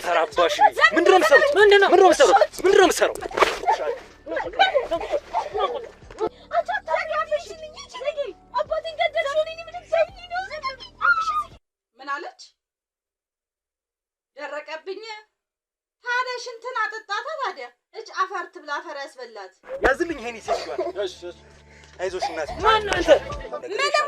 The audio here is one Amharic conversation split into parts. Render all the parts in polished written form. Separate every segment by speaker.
Speaker 1: ተራባሽ ምንድነው የምትሰሩት? ምንድነው የምትሰሩት?
Speaker 2: ምን አለች? ደረቀብኝ። ታዲያ ሽንትን አጠጣታ። ታዲያ እጅ አፈር ትብላ፣ አፈር ያስበላት።
Speaker 1: ያዝልኝ ይሄን ይሰጥቷል። እሺ አይዞሽ እናት።
Speaker 2: ማን አንተ? ምንም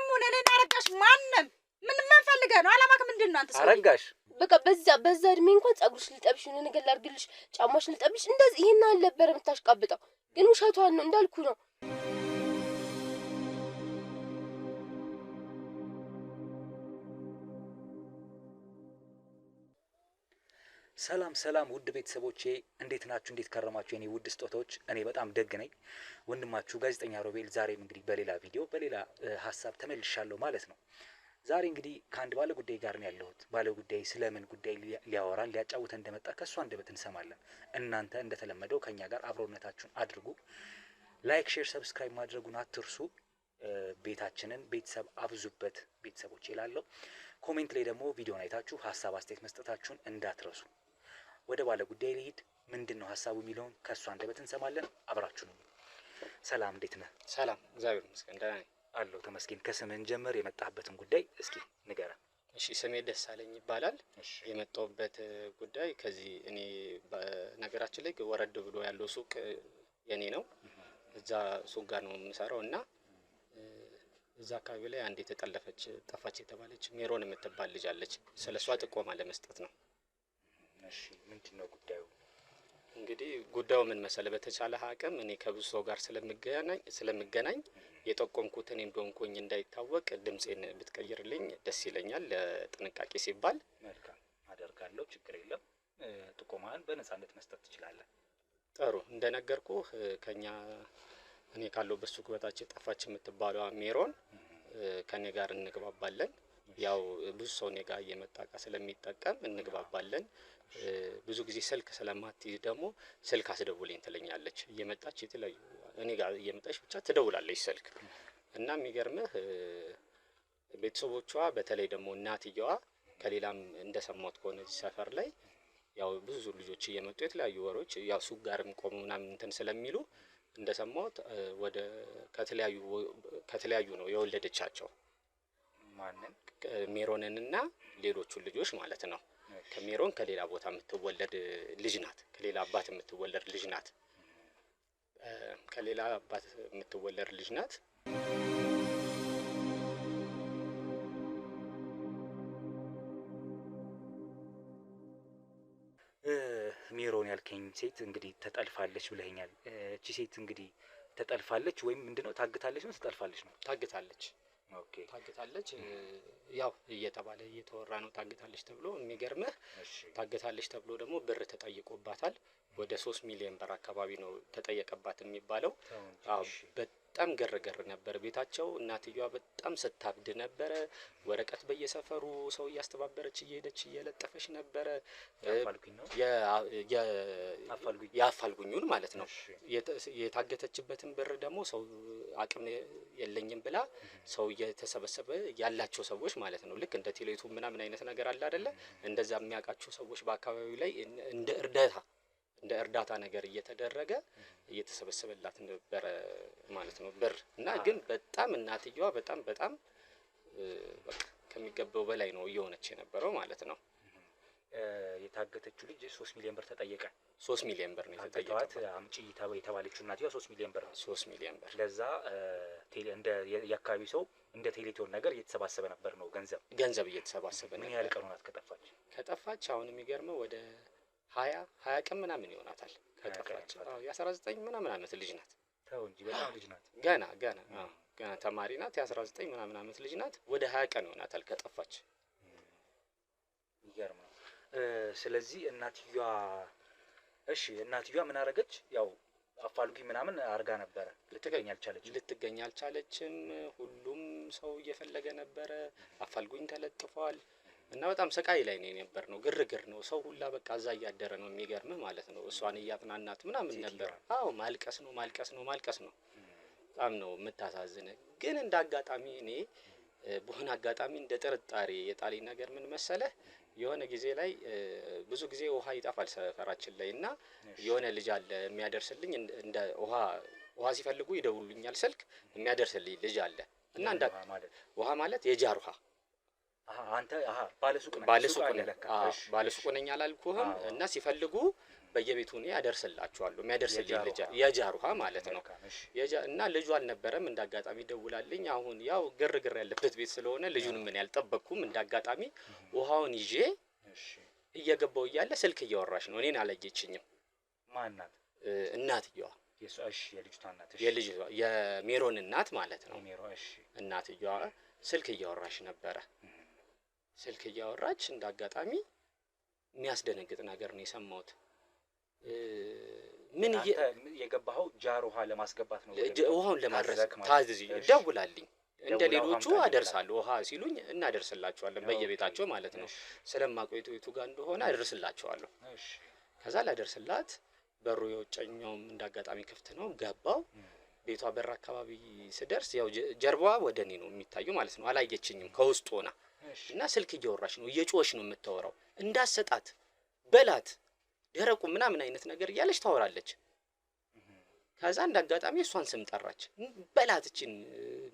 Speaker 2: ሁን እኔን አረጋሽ ማንም ምን ፈልገህ ነው? አላማክ ምንድን ነው? አንተ ሰው
Speaker 1: አረጋሽ
Speaker 3: በቃ በዛ እድሜ እንኳን ጸጉርሽ ልጠብሽ ነው ነገር ላድርግልሽ፣ ጫማሽ ልጠብሽ እንደዚህ ይሄን አልነበረ የምታሽቃብጠው። ግን ውሸቷን ነው እንዳልኩ ነው።
Speaker 1: ሰላም ውድ ቤተሰቦቼ እንዴት ናችሁ? እንዴት ከረማችሁ? የኔ ውድ ስጦታዎች፣ እኔ በጣም ደግ ነኝ። ወንድማችሁ ጋዜጠኛ ሮቤል ዛሬም እንግዲህ በሌላ ቪዲዮ በሌላ ሀሳብ ተመልሻለሁ ማለት ነው። ዛሬ እንግዲህ ከአንድ ባለ ጉዳይ ጋር ነው ያለሁት። ባለ ጉዳይ ስለምን ጉዳይ ሊያወራን ሊያጫውተን እንደመጣ ከሱ አንደበት እንሰማለን። እናንተ እንደተለመደው ከኛ ጋር አብሮነታችሁን አድርጉ። ላይክ፣ ሼር፣ ሰብስክራይብ ማድረጉን አትርሱ። ቤታችንን ቤተሰብ አብዙበት ቤተሰቦች ይላለሁ። ኮሜንት ላይ ደግሞ ቪዲዮን አይታችሁ ሀሳብ አስተያየት መስጠታችሁን እንዳትረሱ። ወደ ባለ ጉዳይ ልሂድ። ምንድነው ሀሳቡ የሚለውን ከሱ አንደበት እንሰማለን። አብራችሁ ነው። ሰላም፣ እንዴት ነህ?
Speaker 4: ሰላም፣ እግዚአብሔር ይመስገን ደህና ነኝ
Speaker 1: አለሁ። ተመስገን። ከስምህን ጀምር፣ የመጣህበትን ጉዳይ እስኪ ንገረን።
Speaker 4: እሺ፣ ስሜ ደሳለኝ ይባላል። የመጣሁበት ጉዳይ ከዚህ እኔ በነገራችን ላይ ወረድ ብሎ ያለው ሱቅ የኔ ነው። እዛ ሱቅ ጋር ነው የምሰራው እና እዛ አካባቢ ላይ አንድ ጠፋች የተባለች ሜሮን የምትባል ልጅ አለች። ስለሷ ጥቆማ ለመስጠት ነው።
Speaker 1: እሺ፣ ምንድነው ጉዳዩ?
Speaker 4: እንግዲህ ጉዳዩ ምን መሰለ፣ በተቻለ አቅም እኔ ከብዙ ሰው ጋር ስለምገናኝ የጠቆምኩት እኔ እንደሆንኩኝ እንዳይታወቅ ድምጼን ብትቀይርልኝ ደስ ይለኛል፣ ለጥንቃቄ ሲባል።
Speaker 1: መልካም፣ አደርጋለሁ። ችግር የለም። ጥቆማን በነጻነት መስጠት ትችላለህ።
Speaker 4: ጥሩ። እንደነገርኩህ ከኛ እኔ ካለሁበት ሱቅ በታች ጠፋች የምትባለዋ ሜሮን ከኔ ጋር እንግባባለን። ያው ብዙ ሰው እኔ ጋር እየመጣ ስለሚጠቀም እንግባባለን። ብዙ ጊዜ ስልክ ስለማትይዝ ደግሞ ስልክ አስደውለኝ ትለኛለች። እየመጣች የተለያዩ እኔ ጋር እየመጣች ብቻ ትደውላለች ስልክ እና የሚገርምህ ቤተሰቦቿ በተለይ ደግሞ እናትየዋ ከሌላም እንደሰማሁት ከሆነ እዚህ ሰፈር ላይ ያው ብዙ ልጆች እየመጡ የተለያዩ ወሮች ያው ሱቅ ጋርም ቆሙ ምናምን እንትን ስለሚሉ እንደሰማሁት ወደ ከተለያዩ ነው የወለደቻቸው።
Speaker 1: ማንን?
Speaker 4: ሜሮንንና ሌሎቹን ልጆች ማለት ነው። ከሜሮን ከሌላ ቦታ የምትወለድ ልጅ ናት። ከሌላ አባት የምትወለድ ልጅ ናት።
Speaker 1: ሜሮን ያልከኝ ሴት እንግዲህ ተጠልፋለች ብለኸኛል። እቺ ሴት እንግዲህ ተጠልፋለች ወይም ምንድነው ታግታለች ነው? ተጠልፋለች ነው?
Speaker 4: ታግታለች።
Speaker 1: ኦኬ፣
Speaker 4: ታግታለች። ያው እየተባለ እየተወራ ነው ታግታለች ተብሎ። የሚገርምህ ታግታለች ተብሎ ደግሞ ብር ተጠይቆባታል። ወደ 3 ሚሊዮን ብር አካባቢ ነው ተጠየቀባት የሚባለው። አዎ፣ በጣም ግርግር ነበር ቤታቸው። እናትየዋ በጣም ስታብድ ነበረ። ወረቀት በየሰፈሩ ሰው እያስተባበረች እየሄደች እየለጠፈች ነበረ። የአፋልጉኙን ማለት ነው። የታገተችበትን ብር ደግሞ ሰው አቅም የለኝም ብላ ሰው እየተሰበሰበ ያላቸው ሰዎች ማለት ነው። ልክ እንደ ቴሌቱ ምናምን አይነት ነገር አለ አይደለ? እንደዛ የሚያውቃቸው ሰዎች በአካባቢው ላይ እንደ እርዳታ ነገር እየተደረገ እየተሰበሰበላት ነበረ ማለት ነው ብር። እና ግን በጣም እናትየዋ በጣም በቃ ከሚገባው በላይ ነው እየሆነች የነበረው ማለት ነው።
Speaker 1: የታገተችው ልጅ 3 ሚሊዮን ብር ተጠየቀ።
Speaker 4: 3 ሚሊዮን ብር ነው የተጠየቀው።
Speaker 1: አምጪ የተባለችው እናትየዋ 3 ሚሊዮን ብር
Speaker 4: 3 ሚሊዮን ብር
Speaker 1: ለዛ እንደ የአካባቢ ሰው እንደ ቴሌቶን ነገር እየተሰባሰበ ነበር ነው ገንዘብ
Speaker 4: እየተሰባሰበ ነበር።
Speaker 1: ምን ያህል ቀን ሆናት ከጠፋች?
Speaker 4: አሁን የሚገርመው ወደ 20 ቀን ምናምን ይሆናታል ከጠፋች። የ19 ምናምን ዓመት ልጅ ናት።
Speaker 1: ተው እንጂ በጣም ልጅ ናት።
Speaker 4: ገና ተማሪ ናት። የ19 ምናምን ዓመት ልጅ ናት። ወደ 20 ቀን ይሆናታል ከጠፋች።
Speaker 1: ይገርማል። ስለዚህ እናትየዋ ምን አደረገች? ያው አፋልጉኝ ምናምን አርጋ ነበረ። ልትገኝ አልቻለችም። ሁሉም ሰው እየፈለገ ነበረ። አፋልጉኝ ተለጥፏል እና በጣም ስቃይ ላይ ነው የነበር ነው። ግርግር ነው። ሰው ሁላ በቃ እዛ እያደረ ነው። የሚገርምህ ማለት ነው። እሷን እያጥናናት ምናምን ነበር። አዎ፣ ማልቀስ ነው። በጣም ነው የምታሳዝነ። ግን እንደ አጋጣሚ እኔ በሆነ አጋጣሚ እንደ ጥርጣሬ የጣለኝ ነገር ምን መሰለህ?
Speaker 4: የሆነ ጊዜ ላይ ብዙ ጊዜ ውሃ ይጠፋል ሰፈራችን ላይ እና የሆነ ልጅ አለ የሚያደርስልኝ እንደ ውሃ ሲፈልጉ ይደውሉኛል ስልክ የሚያደርስልኝ ልጅ አለ እና እንደ ውሃ ማለት የጃር ውሃ
Speaker 1: አንተ
Speaker 4: ባለሱቅ ነኝ አላልኩህም እና ሲፈልጉ በየቤቱ ነው ያደርስላችኋለሁ የሚያደርስልኝ ልጅ የጃር ውሃ ማለት ነው እና ልጁ አልነበረም እንዳጋጣሚ ደውላልኝ አሁን ያው ግርግር ያለበት ቤት ስለሆነ ልጁን ምን ያልጠበቅኩም እንዳጋጣሚ ውሃውን ይዤ እየገባው እያለ ስልክ እያወራሽ ነው እኔን አላየችኝም
Speaker 1: ማናት
Speaker 4: እናትየዋ
Speaker 1: እሺ የልጅቷ እናት እሺ
Speaker 4: የልጅቷ የሜሮን እናት ማለት ነው
Speaker 1: ሜሮን እሺ
Speaker 4: እናትየዋ ስልክ እያወራሽ ነበረ ስልክ እያወራች እንዳጋጣሚ የሚያስደነግጥ ነገር ነው የሰማሁት ምን
Speaker 1: የገባው ጃር ውሃ ለማስገባት ነው
Speaker 4: ውሃውን ለማድረስ ታዝዚ ደውላልኝ እንደ ሌሎቹ አደርሳለሁ ውሃ ሲሉኝ እናደርስላቸዋለን በየቤታቸው ማለት ነው ስለማቆይቱ የቱ ጋር እንደሆነ አደርስላቸዋለሁ
Speaker 1: እሺ
Speaker 4: ከዛ ላደርስላት በሩ የውጨኛውም እንዳጋጣሚ ክፍት ነው ገባው ቤቷ በር አካባቢ ስደርስ ያው ጀርባዋ ወደኔ ነው የሚታየው ማለት ነው አላየችኝም ከውስጥ ሆና እና ስልክ እያወራች ነው እየጮሽ ነው የምታወራው እንዳሰጣት በላት ደረቁ ምናምን አይነት ነገር እያለች ታወራለች ከዛ እንዳጋጣሚ እሷን ስም ጠራች በላትችን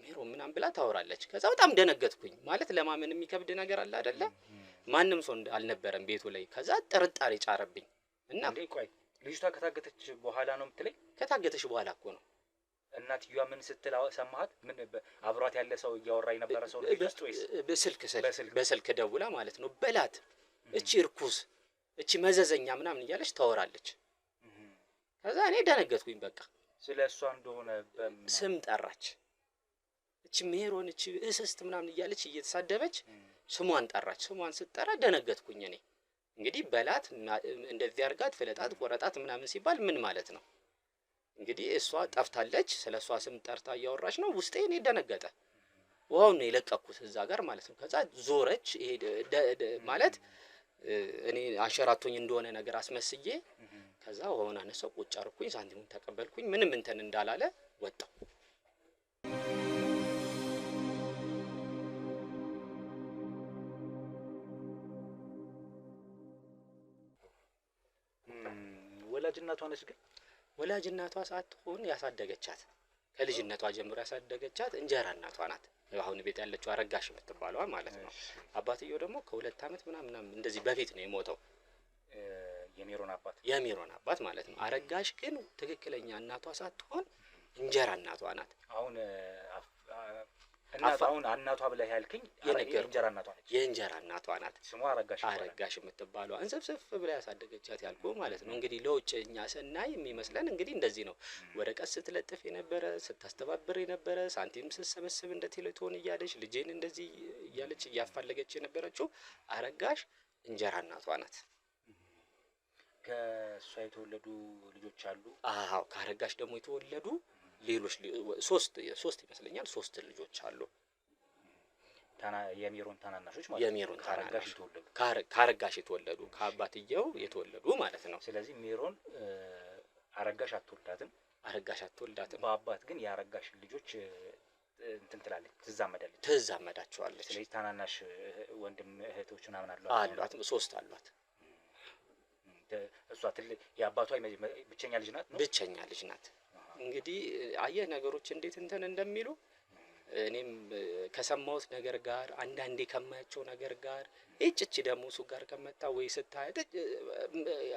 Speaker 4: ሜሮን ምናምን ብላ ታወራለች ከዛ በጣም ደነገጥኩኝ ማለት ለማመን የሚከብድ ነገር አለ አይደለ ማንንም ሰው አልነበረም ቤቱ ላይ ከዛ ጥርጣሬ ጫረብኝ እና
Speaker 1: ቆይ ልጅቷ ከታገተች በኋላ ነው የምትለኝ
Speaker 4: ከታገተች በኋላ እኮ ነው
Speaker 1: እናትየዋ ምን ስትል ሰማሃት ምን አብሯት ያለ ሰው እያወራ የነበረ ሰው በስልክ
Speaker 4: ደውላ ማለት ነው በላት እቺ እርኩስ እቺ መዘዘኛ ምናምን እያለች ታወራለች ከዛ እኔ ደነገጥኩኝ በቃ
Speaker 1: ስለሷ እንደሆነ
Speaker 4: ስም ጠራች እቺ ሜሮን እቺ እስስት ምናምን እያለች እየተሳደበች ስሟን ጠራች ስሟን ስትጠራ ደነገጥኩኝ እኔ እንግዲህ በላት እንደዚህ አርጋት ፍለጣት ቆረጣት ምናምን ሲባል ምን ማለት ነው እንግዲህ እሷ ጠፍታለች ስለሷ ስም ጠርታ እያወራች ነው ውስጤ እኔ ደነገጠ ዋው ነው የለቀኩት እዛ ጋር ማለት ነው ከዛ ዞረች ማለት እኔ አሸራቶኝ እንደሆነ ነገር አስመስዬ ከዛ ሆነ አነሰው ቁጭ አርኩኝ ሳንቲሙን ተቀበልኩኝ ምንም እንትን እንዳላለ ወጣው
Speaker 1: ወላጅናቷ ነች ግን
Speaker 4: ወላጅናቷ ሳትሆን ያሳደገቻት ከልጅነቷ ጀምሮ ያሳደገቻት እንጀራ እናቷ ናት አሁን ቤት ያለችው አረጋሽ የምትባለው ማለት ነው አባትየው ደግሞ ከ2 አመት ምናምን እንደዚህ በፊት ነው የሞተው የሜሮን አባት ማለት ነው አረጋሽ ግን ትክክለኛ እናቷ ሳትሆን እንጀራ እናቷ ናት
Speaker 1: አሁን እናቷ ብለህ ያልከኝ የእንጀራ እናቷ ነች
Speaker 4: የእንጀራ እናቷ ናት
Speaker 1: ስሟ
Speaker 4: አረጋሽ የምትባለው እንሰብሰብ ብላ ያሳደገቻት ያልኩህ ማለት ነው እንግዲህ ለውጭኛ ሰናይ የሚመስለን እንግዲህ እንደዚህ ነው ወረቀት ስትለጥፍ የነበረ ስታስተባብር የነበረ ሳንቲም ስትሰበስብ እንደ ቴሌቶን እያለች ልጄን እንደዚህ እያለች እያፋለገች የነበረችው አረጋሽ እንጀራ እናቷ ናት
Speaker 1: ከሷ የተወለዱ ልጆች አሉ
Speaker 4: አዎ ካረጋሽ ደግሞ የተወለዱ ሌሎች ሶስት ይመስለኛል 3 ልጆች አሉ
Speaker 1: የሜሮን ታናናሾች ማለት
Speaker 4: የሜሮን ታናናሽ የተወለዱ ካረጋሽ የተወለዱ ከአባትየው የተወለዱ ማለት ነው
Speaker 1: ስለዚህ ሜሮን አረጋሽ አትወልዳትም በአባት ግን ያረጋሽ ልጆች እንትን ትላለች
Speaker 4: ትዛመዳቸዋለች
Speaker 1: ስለዚህ ታናናሽ ወንድም እህቶች ምናምን
Speaker 4: አሏት 3 አሏት
Speaker 1: እሷ የአባቷ ብቸኛ ልጅ ናት
Speaker 4: እንግዲህ አየህ ነገሮች እንዴት እንትን እንደሚሉ እኔም ከሰማሁት ነገር ጋር አንዳንዴ ከማያቸው ነገር ጋር እጭ ደግሞ እሱ ጋር ከመጣ ወይ ስታያት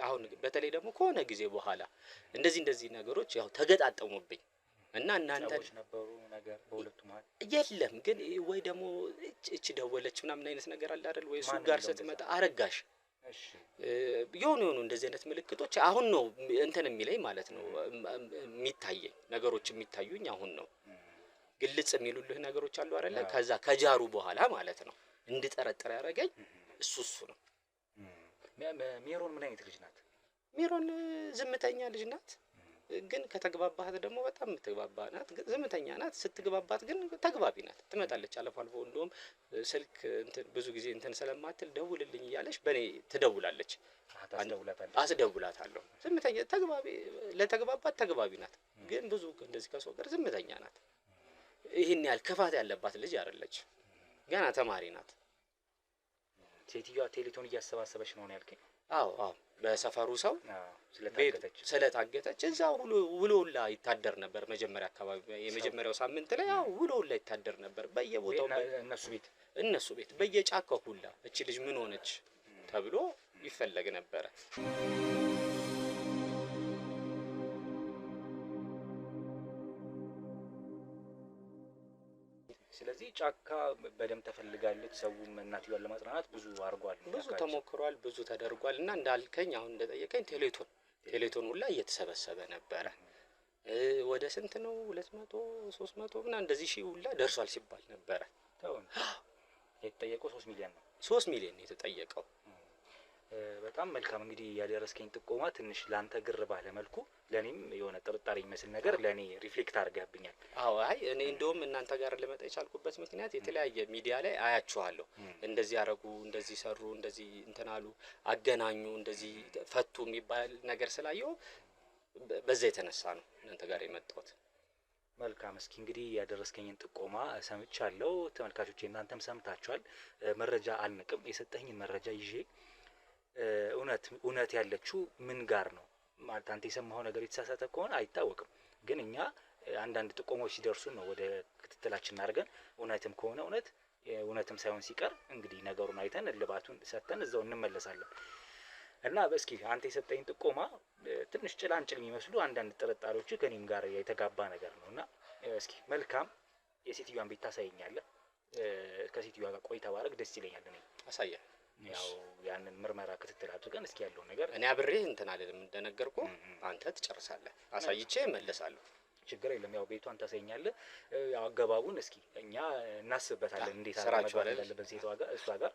Speaker 4: አሁን በተለይ ደግሞ ከሆነ ጊዜ በኋላ እንደዚህ ነገሮች ያው ተገጣጠሙብኝ እና እናንተ
Speaker 1: ነበሩ ነገር በሁለቱ ማለት
Speaker 4: የለም ግን ወይ ደግሞ እጭ ደወለች ምናምን አይነት ነገር አለ አይደል ወይ እሱ ጋር ስትመጣ አረጋሽ የሆኑ እንደዚህ አይነት ምልክቶች አሁን ነው እንትን የሚለኝ ማለት ነው የሚታየኝ ነገሮች የሚታዩኝ አሁን ነው ግልጽ የሚሉልህ ነገሮች አሉ አይደለ ከዛ ከጃሩ በኋላ ማለት ነው እንድጠረጥር ያደረገኝ እሱ ነው
Speaker 1: ሜሮን ምን አይነት ልጅ ናት
Speaker 4: ሜሮን ዝምተኛ ልጅ ናት ግን ከተግባባሃት ደግሞ በጣም ተግባባ ናት ዝምተኛ ናት ስትግባባት ግን ተግባቢ ናት ትመጣለች አልፎ እንደውም ስልክ እንትን ብዙ ጊዜ እንትን ስለማትል ደውልልኝ እያለች በኔ ትደውላለች አስደውላታለሁ ዝምተኛ ለተግባባት ተግባቢ ናት ግን ብዙ እንደዚህ ከሰው ጋር ዝምተኛ ናት ይሄን ያህል ክፋት ያለባት ልጅ አይደለች ገና ተማሪ ናት
Speaker 1: ሴትዮዋ ቴሌቶን እያሰባሰበች ነው ያልከኝ?
Speaker 4: አዎ አዎ፣ በሰፈሩ ሰው ስለታገተች እዛው ውሎላ ይታደር ነበር። መጀመሪያ አካባቢ የመጀመሪያው ሳምንት ላይ ያው ውሎላ ይታደር ነበር በየቦታው እነሱ ቤት በየጫካው ሁላ እቺ ልጅ ምን ሆነች ተብሎ ይፈለግ ነበር።
Speaker 1: ስለዚህ ጫካ በደም ተፈልጋለች። ሰውም እናትየዋን ለማጽናናት ብዙ አርጓል፣
Speaker 4: ብዙ ተሞክሯል፣ ብዙ ተደርጓል። እና እንዳልከኝ አሁን እንደጠየቀኝ ቴሌቶን ሁላ እየተሰበሰበ ነበረ። ወደ ስንት ነው 200 300 እና እንደዚህ ሺህ ሁላ ደርሷል ሲባል ነበረ።
Speaker 1: የተጠየቀው 3 ሚሊዮን ነው።
Speaker 4: 3 ሚሊዮን የተጠየቀው።
Speaker 1: በጣም መልካም። እንግዲህ ያደረስከኝ ጥቆማ ትንሽ ላንተ ግር ባለ መልኩ ለኔም የሆነ ጥርጣሬ የሚመስል ነገር ለኔ ሪፍሌክት አድርጋብኛል።
Speaker 4: አዎ አይ እኔ እንደውም እናንተ ጋር ልመጣ የቻልኩበት ምክንያት የተለያየ ሚዲያ ላይ አያችኋለሁ። እንደዚህ ያረጉ፣ እንደዚህ ሰሩ፣ እንደዚህ እንትናሉ፣ አገናኙ፣ እንደዚህ ፈቱ የሚባል ነገር ስላየው በዛ የተነሳ ነው እናንተ ጋር የመጣሁት።
Speaker 1: መልካም። እስኪ እንግዲህ ያደረስከኝን ጥቆማ ሰምቻለሁ። ተመልካቾቼ እናንተም ሰምታችኋል። መረጃ አልንቅም። የሰጠኝን መረጃ ይዤ እውነት ያለችው ምን ጋር ነው ማለት አንተ የሰማኸው ነገር የተሳሳተ ከሆነ አይታወቅም። ግን እኛ አንዳንድ ጥቆሞች ሲደርሱን ነው ወደ ክትትላችን አድርገን እውነትም ከሆነ እውነትም ሳይሆን ሲቀር እንግዲህ ነገሩን አይተን እልባቱን ሰጥተን እዛው እንመለሳለን። እና እስኪ አንተ የሰጠኝ ጥቆማ ትንሽ ጭላንጭል የሚመስሉ አንዳንድ ጥርጣሬዎች ከኔም ጋር የተጋባ ነገር ነው። እና እስኪ መልካም የሴትዮዋን ቤት ታሳየኛለህ። ከሴትዮዋ ጋር ቆይታ ባረግ ደስ ይለኛል። እኔ
Speaker 4: አሳያ
Speaker 1: ያው ያንን ምርመራ ክትትል አድርገን እስኪ ያለው ነገር
Speaker 4: እኔ አብሬ እንትን አይደለም እንደነገርኩ አንተ ትጨርሳለህ፣ አሳይቼ እመለሳለሁ።
Speaker 1: ችግር የለም። ያው ቤቷን ታሳየኛለህ። ያው አገባቡን እስኪ እኛ እናስብበታለን። እንዴት አድርገን እንዳለበት ሴቷ ጋር እሷ ጋር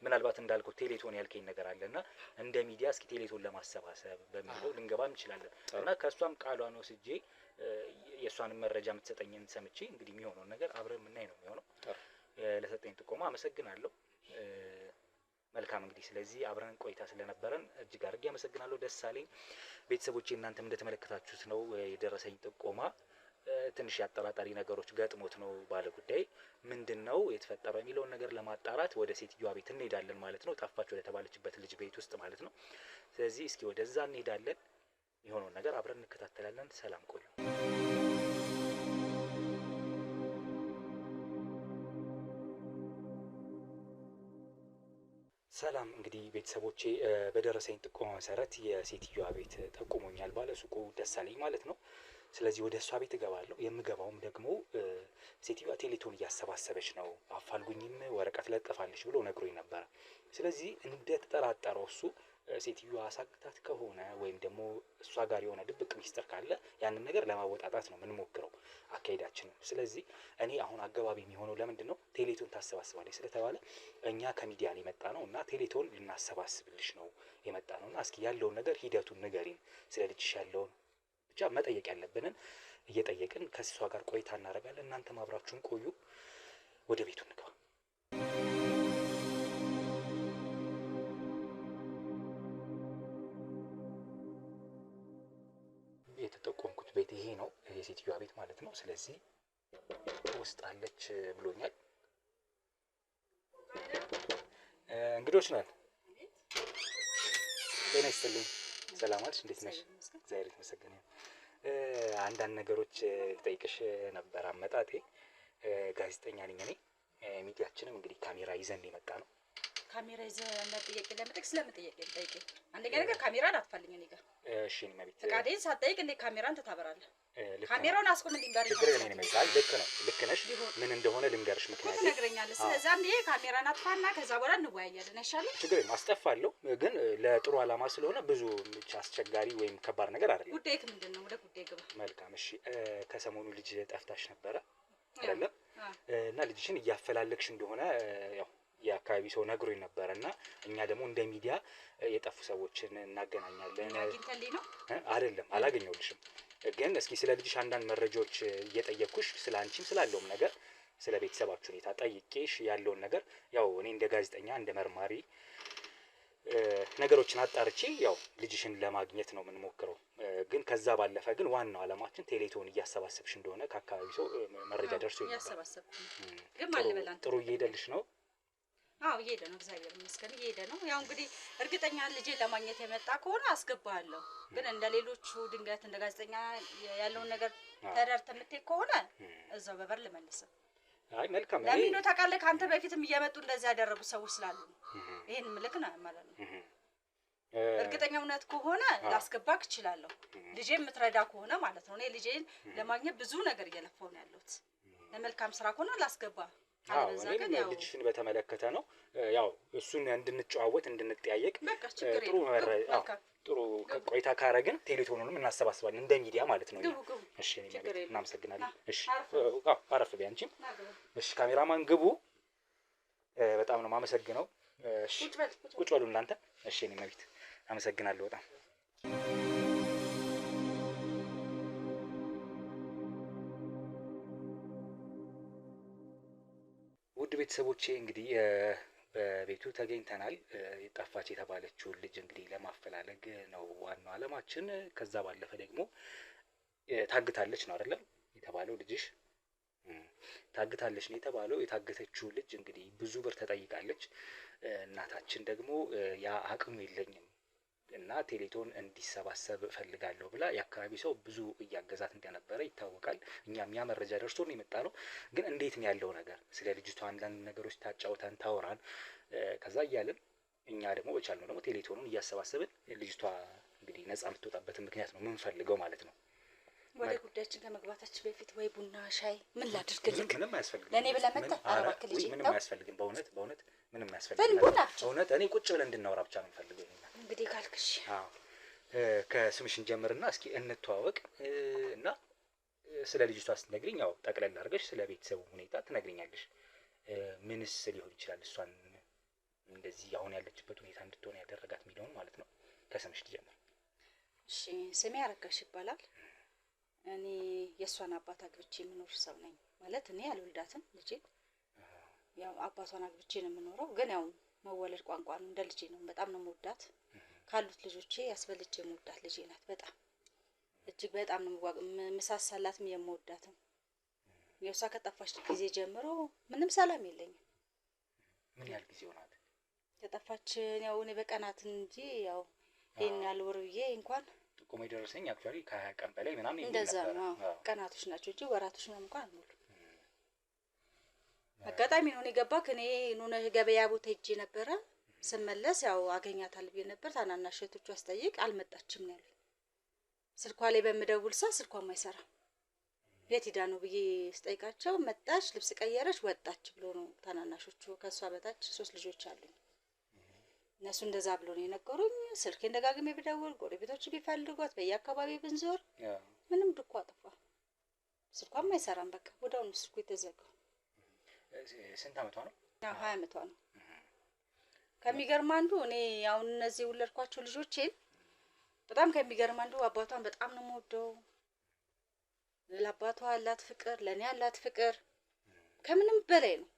Speaker 1: ምናልባት እንዳልከው ቴሌቶን ያልከኝ ነገር አለና እንደ ሚዲያ እስኪ ቴሌቶን ለማሰባሰብ በሚለው ልንገባ እንችላለን። እና ከሷም ቃሏን ወስጄ የሷንም መረጃ የምትሰጠኝን ሰምቼ እንግዲህ የሚሆነውን ነገር አብረን የምናይ ነው የሚሆነው። ለሰጠኝ ጥቆማ አመሰግናለሁ። መልካም እንግዲህ ስለዚህ አብረን ቆይታ ስለነበረን እጅግ አድርጌ አመሰግናለሁ። ደስ አለኝ። ቤተሰቦቼ እናንተም እንደተመለከታችሁት ነው የደረሰኝ ጥቆማ ትንሽ ያጠራጣሪ ነገሮች ገጥሞት ነው ባለ ጉዳይ ምንድነው የተፈጠረው የሚለውን ነገር ለማጣራት ወደ ሴትዮዋ ቤት እንሄዳለን ማለት ነው። ጠፋች ወደ ተባለችበት ልጅ ቤት ውስጥ ማለት ነው። ስለዚህ እስኪ ወደዛ እንሄዳለን። የሆነውን ነገር አብረን እንከታተላለን። ሰላም ቆዩ። ሰላም እንግዲህ ቤተሰቦቼ በደረሰኝ ጥቆማ መሰረት የሴትዮዋ ቤት ጠቁሞኛል ባለ ሱቁ ደሳለኝ ማለት ነው። ስለዚህ ወደ እሷ ቤት እገባለሁ። የምገባውም ደግሞ ሴትዮዋ ቴሌቶን እያሰባሰበች ነው፣ አፋልጉኝም ወረቀት ለጥፋለች ብሎ ነግሮኝ ነበረ። ስለዚህ እንደተጠራጠረው እሱ ሴትዮዋ አሳግታት ከሆነ ወይም ደግሞ እሷ ጋር የሆነ ድብቅ ሚስጥር ካለ ያንን ነገር ለማወጣጣት ነው የምንሞክረው አካሄዳችን። ስለዚህ እኔ አሁን አገባቢ የሚሆነው ለምንድን ነው ቴሌቶን ታሰባስባለች ስለተባለ እኛ ከሚዲያ ነው የመጣ ነው እና ቴሌቶን ልናሰባስብልሽ ነው የመጣ ነው እና እስኪ ያለውን ነገር ሂደቱን ንገሪን፣ ስለ ልጅሽ ያለውን ብቻ መጠየቅ ያለብንን እየጠየቅን ከሷ ጋር ቆይታ እናደርጋለን። እናንተም አብራችሁን ቆዩ። ወደ ቤቱ እንግባ። የተጠቆምኩት ቤት ይሄ ነው፣ የሴትዮዋ ቤት ማለት ነው። ስለዚህ ውስጥ አለች ብሎኛል። እንግዶች ነን። ጤና ይስጥልኝ። ሰላም አለሽ? እንዴት ነሽ? እግዚአብሔር ይመስገን። አንዳንድ ነገሮች ልጠይቅሽ ነበር። አመጣጤ ጋዜጠኛ ነኝ እኔ። ሚዲያችንም እንግዲህ ካሜራ ይዘን የመጣ ነው።
Speaker 2: ካሜራ ይዘን ለጥያቄ ለመጠየቅ ስለምጠየቅ ጠይቄ አንደኛ ነገር ካሜራ አትፈልኝ እኔ ጋር እሺ። እኔ ማለት ፈቃዴን ሳትጠይቅ እንዴ ካሜራን ትታበራለህ? ካሜራውን አስቆም እንዴ ጋር
Speaker 1: ችግር የለም። እኔ ማለት ልክ ነው፣ ልክ ነሽ። ምን እንደሆነ ልንገርሽ ምክንያት
Speaker 2: ትነግረኛለህ። ስለዚህ አንዴ ካሜራን አጥፋና ከዛ በኋላ እንወያያለን አይሻልም?
Speaker 1: ችግር የለም፣ አስጠፋለሁ። ግን ለጥሩ አላማ ስለሆነ ብዙ አስቸጋሪ ወይም ከባድ ነገር አይደለም።
Speaker 2: ጉዳይክ ምንድነው? ወደ ጉዳይ ግባ።
Speaker 1: መልካም እሺ። ከሰሞኑ ልጅ ጠፍታሽ ነበረ አይደለም? እና ልጅሽን እያፈላለግሽ እንደሆነ ያው የአካባቢ ሰው ነግሮኝ ነበረ እና እኛ ደግሞ እንደ ሚዲያ የጠፉ ሰዎችን እናገናኛለን።
Speaker 2: አግኝተልኝ ነው?
Speaker 1: አይደለም፣ አላገኘሁልሽም። ግን እስኪ ስለ ልጅሽ አንዳንድ መረጃዎች እየጠየቅኩሽ ስለ አንቺም ስላለው ነገር ስለ ቤተሰባችሁ ሁኔታ ጠይቄሽ ያለውን ነገር ያው እኔ እንደ ጋዜጠኛ እንደ መርማሪ ነገሮችን አጣርቼ ያው ልጅሽን ለማግኘት ነው የምንሞክረው። ግን ከዛ ባለፈ ግን ዋናው አላማችን ቴሌቶን እያሰባሰብሽ እንደሆነ ከአካባቢ ሰው መረጃ ደርሶ ይነበር።
Speaker 2: እያሰባሰብኩ ግን ማልበላን
Speaker 1: ጥሩ እየሄደልሽ ነው?
Speaker 2: አዎ እየሄደ ነው፣ እግዚአብሔር ይመስገን እየሄደ ነው። ያው እንግዲህ እርግጠኛ ልጄን ለማግኘት የመጣ ከሆነ አስገባለሁ። ግን እንደ ሌሎቹ ድንገት እንደ ጋዜጠኛ ያለውን ነገር ተረድተህ የምትሄድ ከሆነ እዛው በበር ልመልስህ።
Speaker 1: አይ መልካም።
Speaker 2: ለምን ነው ታውቃለህ? ካንተ በፊትም እየመጡ እንደዚህ ያደረጉ ሰዎች ስላሉ ይሄን ምልክ ነው ማለት ነው። እርግጠኛ እውነት ከሆነ ላስገባክ እችላለሁ፣ ልጄን የምትረዳ ከሆነ ማለት ነው። እኔ ልጄን ለማግኘት ብዙ ነገር እየለፋው ነው ያለሁት። ለመልካም ስራ ከሆነ ላስገባ። አለበዛ ግን ያው
Speaker 1: ልጅሽን በተመለከተ ነው ያው እሱን እንድንጨዋወት እንድንጠያየቅ ጥሩ ቆይታ ካረግን ቴሌቶኑንም እናሰባስባለን እንደ ሚዲያ ማለት ነው። እሺ እናመሰግናለን። እሺ አረፍ በይ አንቺም። እሺ ካሜራማን ግቡ። በጣም ነው የማመሰግነው። እሺ ቁጭ በሉ እናንተ። እሺ እኔ መቤት አመሰግናለሁ በጣም። ውድ ቤተሰቦቼ እንግዲህ በቤቱ ተገኝተናል። የጠፋች የተባለችውን ልጅ እንግዲህ ለማፈላለግ ነው ዋናው አለማችን። ከዛ ባለፈ ደግሞ ታግታለች ነው አይደለም የተባለው? ልጅሽ ታግታለች ነው የተባለው። የታገተችው ልጅ እንግዲህ ብዙ ብር ተጠይቃለች። እናታችን ደግሞ ያ አቅሙ የለኝም እና ቴሌቶን እንዲሰባሰብ እፈልጋለሁ ብላ የአካባቢ ሰው ብዙ እያገዛት እንደነበረ ይታወቃል። እኛም ያ መረጃ ደርሶን የመጣ ነው። ግን እንዴት ነው ያለው ነገር? ስለ ልጅቷ አንዳንድ ነገሮች ታጫውተን ታወራን። ከዛ እያልን እኛ ደግሞ በቻልነው ደግሞ ቴሌቶኑን እያሰባሰብን ልጅቷ እንግዲህ ነፃ የምትወጣበትን ምክንያት ነው የምንፈልገው ማለት ነው።
Speaker 2: ወደ ጉዳያችን ከመግባታችን በፊት ወይ ቡና ሻይ ምን ላድርግልህ?
Speaker 1: ምንም አያስፈልግም።
Speaker 2: ለኔ ብለህ መጣህ? አረባክ ልጅ
Speaker 1: ምንም አያስፈልግም። በእውነት ምንም አያስፈልግም። በእውነት እኔ ቁጭ ብለን እንድናወራ ብቻ ነው የምፈልገው።
Speaker 2: እንግዲህ ካልክሽ
Speaker 1: አዎ ከስምሽን ጀምርና እስኪ እንተዋወቅ እና ስለ ልጅቷ ስትነግሪኝ ያው ጠቅለል አድርገሽ ስለ ቤተሰቡ ሁኔታ ትነግሪኛለሽ። ምንስ ሊሆን ይችላል እሷን እንደዚህ አሁን ያለችበት ሁኔታ እንድትሆን ያደረጋት የሚለውን ማለት ነው። ከስምሽ ልጀምር።
Speaker 2: እሺ ስሜ አረጋሽ ይባላል። እኔ የእሷን አባት አግብቼ የምኖር ሰው ነኝ። ማለት እኔ አልወልዳትም ልጄ፣ ያው አባቷን አግብቼ ነው የምኖረው። ግን ያው መወለድ ቋንቋ ነው፣ እንደ ልጄ ነው። በጣም ነው የምወዳት። ካሉት ልጆቼ ያስበልጬ የምወዳት ልጄ ናት። በጣም እጅግ በጣም ነው ምሳሳላትም የምወዳትም። የእሷ ከጠፋች ጊዜ ጀምሮ ምንም ሰላም የለኝም።
Speaker 1: ምን ያህል ጊዜ ሆናት
Speaker 2: ከጠፋች? ያው እኔ በቀናት እንጂ ያው ይሄን ያህል ወር ብዬ እንኳን
Speaker 1: ጥቆማ የደረሰኝ አክቹዋሊ ከ20 ቀን በላይ ምናምን
Speaker 2: እንደዛ ነው። ቀናቶች ናቸው እንጂ ወራቶች ነው እንኳን ሙሉ። አጋጣሚ ነው የገባክ። እኔ ኑነ ገበያ ቦታ ሄጄ ነበረ። ስመለስ ያው አገኛታል ብዬ ነበር። ታናናሽ እህቶቿ አስጠይቅ አልመጣችም ነው ያሉኝ። ስልኳ ላይ በምደውል ስልኳም አይሰራም። የት ሄዳ ነው ብዬ ስጠይቃቸው መጣች፣ ልብስ ቀየረች፣ ወጣች ብሎ ነው ታናናሾቹ። ከሷ በታች 3 ልጆች አሉኝ። እነሱ እንደዛ ብሎ ነው የነገሩኝ። ስልኬን ደጋግሜ ብደውል ጎረቤቶች ቢፈልጓት በየአካባቢ ብንዞር ምንም ድኳ አጥፋ፣ ስልኳም አይሰራም። በቃ ወዲያውኑ ስልኩ የተዘጋው።
Speaker 1: ስንት አመቷ ነው?
Speaker 2: 20 አመቷ ነው። ከሚገርም አንዱ እኔ አሁን እነዚህ የወለድኳቸው ልጆቼ በጣም ከሚገርም አንዱ አባቷን በጣም ነው የምወደው። ለአባቷ ያላት ፍቅር፣ ለኔ ያላት ፍቅር ከምንም በላይ ነው።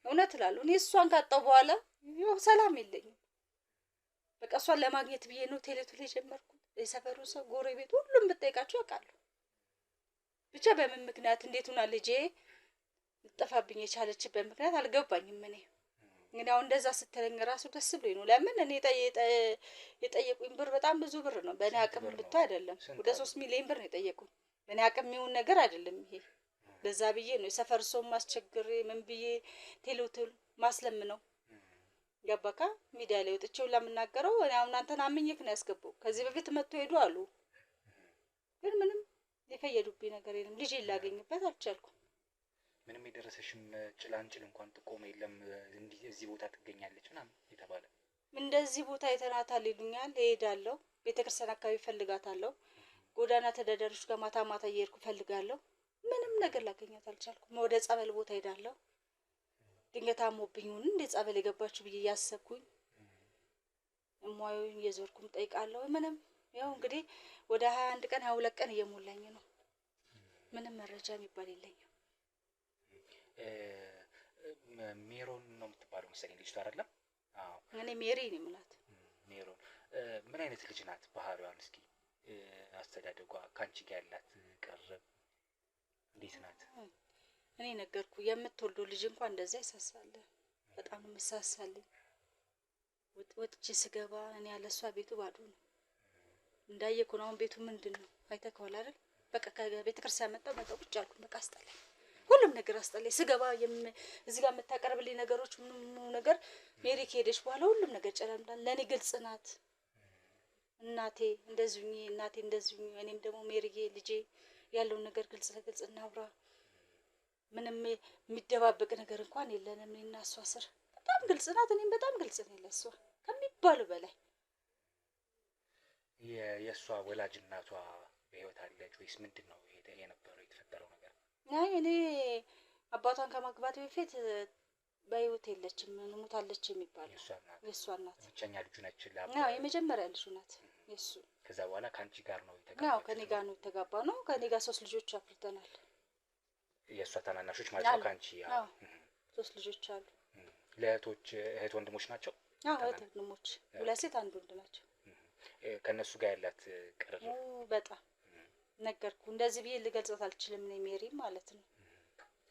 Speaker 2: እውነት እላለሁ። እኔ እሷን ካጣው በኋላ ያው ሰላም የለኝም። በቃ እሷን ለማግኘት ብዬ ነው ቴሌቶን የጀመርኩት። የሰፈሩ ሰው ጎረቤት ሁሉም ብጠይቃቸው ያውቃሉ። ብቻ በምን ምክንያት እንዴት ሆና ልጄ ልጠፋብኝ የቻለችበት ምክንያት አልገባኝም። እኔ እንግዲህ አሁን እንደዛ ስትለኝ ራሱ ደስ ብሎኝ ነው። ለምን እኔ የጠየቁኝ ብር በጣም ብዙ ብር ነው። በእኔ አቅም ብታይ አይደለም። ወደ 3 ሚሊዮን ብር ነው የጠየቁኝ። በእኔ አቅም የሚሆን ነገር አይደለም ይሄ። ለዛ ብዬ ነው የሰፈር ሰው ማስቸግሬ ምን ብዬ ቴሌቶን ማስለምነው። ገባካ? ሚዲያ ላይ ወጥቼው ለምናገረው እኔ አሁን አንተን አምኜክ ነው ያስገባው። ከዚህ በፊት መጥቶ ሄዱ አሉ። ግን ምንም የፈየዱብኝ ነገር የለም። ልጄ ላገኝበት አልቻልኩም።
Speaker 1: ምንም የደረሰሽም ጭላንጭል እንኳን ጥቆማ የለም? እንዲህ እዚህ ቦታ ትገኛለች ምናምን የተባለ?
Speaker 2: እንደዚህ ቦታ የተናታል ይሉኛል። እሄዳለሁ። ቤተክርስቲያን አካባቢ ፈልጋታለሁ። ጎዳና ተዳዳሪዎች ጋር ማታ ማታ እየሄድኩ ፈልጋለሁ። ምንም ነገር ላገኛት አልቻልኩም። ወደ ጸበል ቦታ ሄዳለሁ። ድንገት አሞብኝ እንደ ጸበል የገባችሁ ብዬ ያሰብኩኝ እሟዩን እየዞርኩም ጠይቃለሁ። ምንም ያው እንግዲህ ወደ 21 ቀን 22 ቀን እየሞላኝ ነው። ምንም መረጃ የሚባል የለኝም።
Speaker 1: ሜሮን ነው የምትባለው መሰለኝ ልጅቷ አይደለም? አዎ
Speaker 2: እኔ ሜሪ ነኝ የምላት።
Speaker 1: ሜሮን ምን አይነት ልጅ ናት? ባህሪዋን እስኪ አስተዳደጓ፣ ካንቺ ጋር ያላት ቅርብ እንዴት ናት?
Speaker 2: እኔ ነገርኩ የምትወልደው ልጅ እንኳን እንደዛ ይሳሳል። በጣም ነው መሳሳልኝ። ወጥቼ ስገባ እኔ ያለ እሷ ቤቱ ባዶ ነው። እንዳየኩ ነው። አሁን ቤቱ ምንድነው አይተከዋል አይደል? በቃ ከቤተ ክርስቲያን መጣሁ ቁጭ አልኩኝ። በቃ አስጠላኝ፣ ሁሉም ነገር አስጠላኝ። ስገባ እዚህ ጋር የምታቀርብልኝ ነገሮች ምንም ነገር ሜሪ ከሄደች በኋላ ሁሉም ነገር ጨለምዳል። ለኔ ግልጽ ናት እናቴ እንደዚሁኝ እኔም ደግሞ ሜሪዬ ልጄ ያለውን ነገር ግልጽ ለግልጽ እናውራ። ምንም የሚደባበቅ ነገር እንኳን የለንም። እኔና እሷ ስር በጣም ግልጽ ናት። እኔም በጣም ግልጽ ነኝ ለእሷ ከሚባሉ በላይ።
Speaker 1: የእሷ ወላጅ እናቷ በህይወት አለች ወይስ ምንድነው የነበረው የተፈጠረው ነገር?
Speaker 2: አይ እኔ አባቷን ከማግባት በፊት በህይወት የለችም፣ ሞታለች የሚባለው የእሷ እናት
Speaker 1: ብቸኛ ልጁ ነች።
Speaker 2: አዎ የመጀመሪያ ልጁ ናት የሱ።
Speaker 1: ከዛ በኋላ ከአንቺ ጋር ነው የተጋባው?
Speaker 2: አዎ ከኔ ጋር ነው የተጋባው ነው። ከኔ ጋር 3 ልጆች አፍርተናል።
Speaker 1: የእሷ ታናናሾች ማለት ነው ከአንቺ?
Speaker 2: አዎ 3 ልጆች አሉ።
Speaker 1: እህት ወንድሞች ናቸው?
Speaker 2: አዎ እህት ወንድሞች፣ 2 ሴት 1 ወንድ ናቸው።
Speaker 1: ከነሱ ጋር ያላት ቅርርብ
Speaker 2: በጣም ነገርኩ። እንደዚህ ብዬ ልገልጻት አልችልም። እኔ ሜሪ ማለት ነው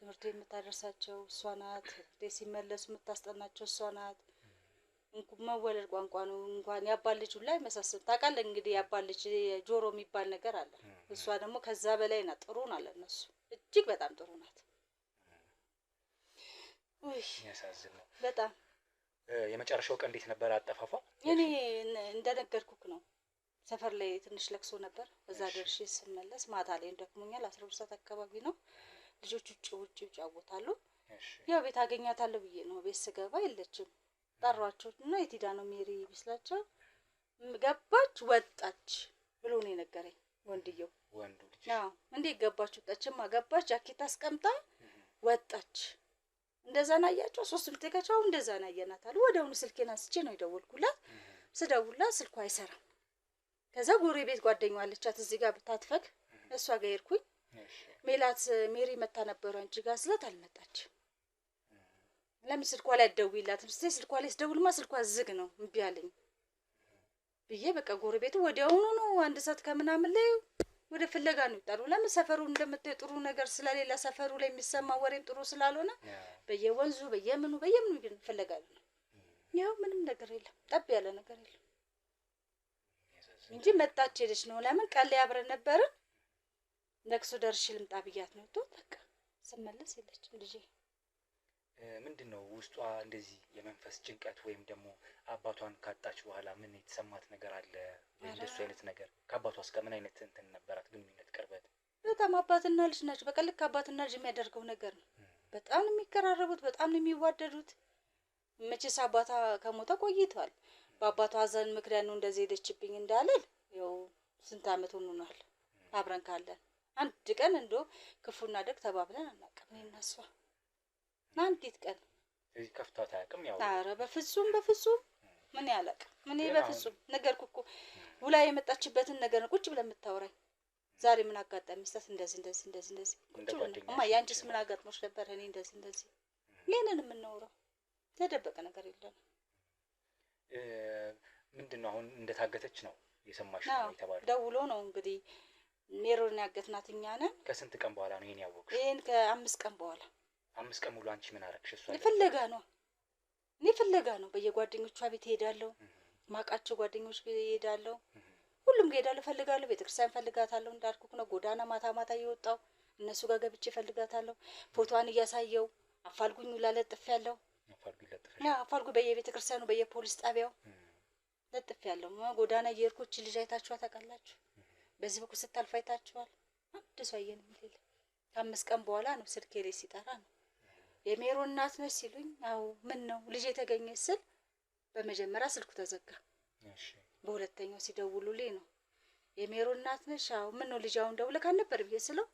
Speaker 2: ትምህርት የምታደርሳቸው እሷ ናት። ሲመለሱ የምታስጠናቸው እሷ ናት። መወለድ ቋንቋ ነው። እንኳን ያባል ልጅ ሁላ አይመሳሰል። ታውቃለህ እንግዲህ ያባል ልጅ ጆሮ የሚባል ነገር አለ። እሷ ደግሞ ከዛ በላይ ናት። ጥሩ ናት ለነሱ እጅግ በጣም ጥሩ ናት።
Speaker 1: ያሳዝን ነው
Speaker 2: በጣም።
Speaker 1: የመጨረሻው ቀን እንዴት ነበር አጠፋፋ?
Speaker 2: እኔ እንደነገርኩክ ነው። ሰፈር ላይ ትንሽ ለቅሶ ነበር። እዛ ደርሼ ስመለስ ማታ ላይ ደክሞኛል። 12 ሰዓት አካባቢ ነው። ልጆቹ ውጭ ይጫወታሉ። ያው ቤት አገኛታለሁ ብዬ ነው። ቤት ስገባ የለችም። ጠሯቸው እና የት ሄዳ ነው ሜሪ ቢስላቸው ገባች ወጣች ብሎ ነው የነገረኝ ወንድየው።
Speaker 1: ወንዱ ልጅ?
Speaker 2: አዎ እንዴት ገባች ወጣችማ? ገባች ጃኬት አስቀምጣ ወጣች። እንደዛ ናያቸው 3 ምትከቻው እንደዛ ናየናታል። ወዲያውኑ ስልኬን አንስቼ ነው የደወልኩላት። ስደውልላት ስልኳ አይሰራም። ከዛ ጎረቤት ጓደኛዋ አለቻት እዚህ ጋር ብታትፈክ እሷ ጋር ሄድኩኝ። ሜላት ሜሪ መታ ነበር አንቺ ጋር ስላት አልመጣች። ለምን ስልኳ ላይ አትደውይላትም? ስልኳ ላይ ስደውልማ ስልኳ ዝግ ነው እምቢ አለኝ ብዬ በቃ ጎረቤቱ ወዲያውኑ ነው 1 ሰዓት ከምናምን ላይ ወደ ፍለጋ ነው ይጣሩ። ለምን ሰፈሩ እንደምታይ ጥሩ ነገር ስለሌላ ሰፈሩ ላይ የሚሰማ ወሬም ጥሩ ስላልሆነ በየወንዙ በየምኑ ግን ፍለጋ ነው። ያው ምንም ነገር የለም፣ ጠብ ያለ ነገር የለም እንጂ መጣች ሄደች ነው። ለምን ቀን ላይ አብረን ነበርን። ለቅሶ ደርሼ ልምጣ ብያት ነው ተው በቃ ስመለስ የለችም ልጄ።
Speaker 1: ምንድነው ውስጧ እንደዚህ የመንፈስ ጭንቀት ወይም ደግሞ አባቷን ካጣች በኋላ ምን የተሰማት ነገር አለ? እንደሱ አይነት ነገር ከአባቷስ ጋር ምን አይነት እንትን ነበራት ግንኙነት ቅርበት?
Speaker 2: በጣም አባትና ልጅ ናቸው። በቃ ልክ አባትና ልጅ የሚያደርገው ነገር ነው። በጣም ነው የሚቀራረቡት፣ በጣም ነው የሚዋደዱት። መቼስ አባቷ ከሞተ ቆይቷል። በአባቷ ሀዘን ምክንያት ነው እንደዚህ ሄደችብኝ እንዳልል ያው ስንት አመት ሆኖናል አብረን ካለን። አንድ ቀን እንደው ክፉና ደግ ተባብለን አናውቅም እኔና እሷ አንዲት ቀን።
Speaker 1: እዚህ ከፍቷት አያውቅም? ያው
Speaker 2: ኧረ በፍጹም ምን ያለቅ ምን በፍጹም ነገርኩ እኮ ውላ የመጣችበትን ነገር ነው ቁጭ ብለን የምታወራኝ። ዛሬ ምን አጋጣሚ ስታት እንደዚህ ቁጭ ብለን እማ ያንቺስ ምን አጋጥሞሽ ነበር? እኔ እንደዚህ ይሄንን የምናወራው ተደበቀ ነገር የለም።
Speaker 1: ምንድነው አሁን እንደታገተች ነው የሰማሽ ነው የተባለው?
Speaker 2: ደውሎ ነው እንግዲህ ሜሮን ያገትናት እኛ ነን።
Speaker 1: ከስንት ቀን በኋላ ነው ይሄን ያወቅሽ?
Speaker 2: ይሄን ከ5 ቀን በኋላ።
Speaker 1: 5 ቀን ሙሉ አንቺ ምን አረግሽ? እሷ
Speaker 2: እኔ ፍለጋ ነው በየጓደኞቿ ቤት ሄዳለሁ። ማቃቸው ጓደኞች ቤት ሄዳለሁ። ሁሉም ጋር ሄዳለሁ፣ ፈልጋለሁ። ቤተክርስቲያን ፈልጋታለሁ እንዳልኩክ ነው። ጎዳና ማታ እየወጣው እነሱ ጋር ገብቼ ፈልጋታለሁ። ፎቶዋን እያሳየው አፋልጉኝ ላለጥፍ ያለው አፋልጉ በየቤተክርስቲያኑ በየፖሊስ ጣቢያው ለጥፍ ያለው ጎዳና እየሄድኩ ልጅ አይታችኋ ታውቃላችሁ? በዚህ በኩል ስታልፍ አይታችኋል? አንድ ሰው አየን የሚል ከ5 ቀን በኋላ ነው ስልኬ ላይ ሲጠራ ነው የሜሮን እናት ነሽ ሲሉኝ፣ አዎ ምን ነው ልጅ የተገኘ ስል በመጀመሪያ ስልኩ ተዘጋ። በሁለተኛው ሲደውሉልኝ ነው የሜሮን እናት ነሽ? አዎ ምን ነው ልጅ አሁን ደውለህ ነበር ብዬ ስለው